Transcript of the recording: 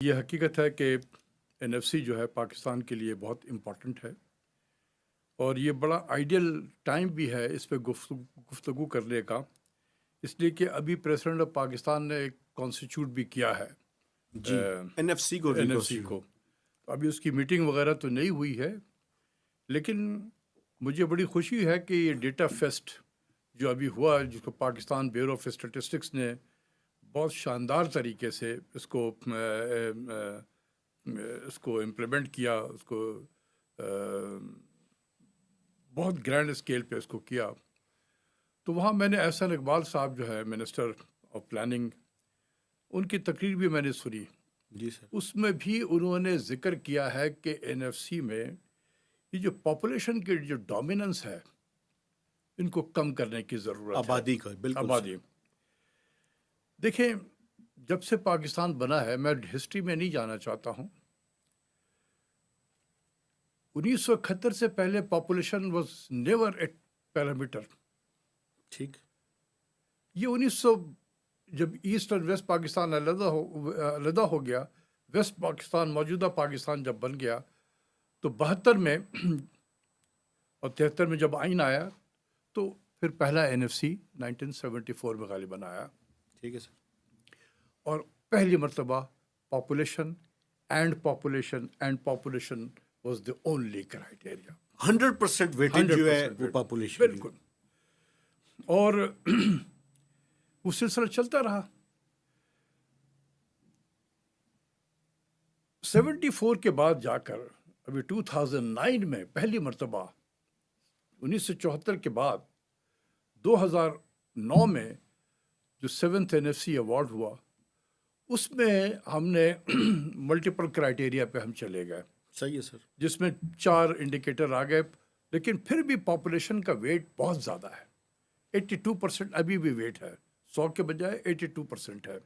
یہ حقیقت ہے کہ NFC جو ہے پاکستان کے لیے بہت امپورٹنٹ ہے، اور یہ بڑا آئیڈیل ٹائم بھی ہے اس پہ گفتگو کرنے کا، اس لیے کہ ابھی پریزیڈنٹ آف پاکستان نے ایک کانسٹیٹیوٹ بھی کیا ہے جی NFC کو NFC کو. ابھی اس کی میٹنگ وغیرہ تو نہیں ہوئی ہے، لیکن مجھے بڑی خوشی ہے کہ یہ ڈیٹا فیسٹ جو ابھی ہوا، جس کو پاکستان بیورو آف اسٹیٹسٹکس نے بہت شاندار طریقے سے اس کو امپلیمنٹ کیا، اس کو بہت گرینڈ اسکیل پہ اس کو کیا. تو وہاں میں نے احسن اقبال صاحب جو ہے منسٹر آف پلاننگ، ان کی تقریر بھی میں نے سنی. جی سر. اس میں بھی انہوں نے ذکر کیا ہے کہ NFC میں یہ جو پاپولیشن کی جو ڈومیننس ہے، ان کو کم کرنے کی ضرورت ہے. آبادی کا بالکل آبادی. دیکھیں، جب سے پاکستان بنا ہے، میں ہسٹری میں نہیں جانا چاہتا ہوں، 1971 سے پہلے population was never a parameter. ٹھیک. یہ 1900 جب ایسٹ اور ویسٹ پاکستان علیحدہ ہو گیا، ویسٹ پاکستان موجودہ پاکستان جب بن گیا، تو 72 میں اور 73 میں جب آئین آیا، تو پھر پہلا NFC 1974 میں غالباً آیا. ٹھیک ہے سر. اور پہلی مرتبہ population was the only criteria. 100% weightage جو ہے وہ پاپولیشن. بالکل. اور وہ سلسلہ چلتا رہا. 74 کے بعد جا کر ابھی 2009 میں پہلی مرتبہ، 1974 کے بعد 2009 میں جو 7th NFC ایوارڈ ہوا، اس میں ہم نے ملٹیپل کرائٹیریا پہ ہم چلے گئے. صحیح ہے سر. جس میں 4 انڈیکیٹر آ گئے، لیکن پھر بھی پاپولیشن کا ویٹ بہت زیادہ ہے. 82% ابھی بھی ویٹ ہے، 100 کے بجائے 82% ہے.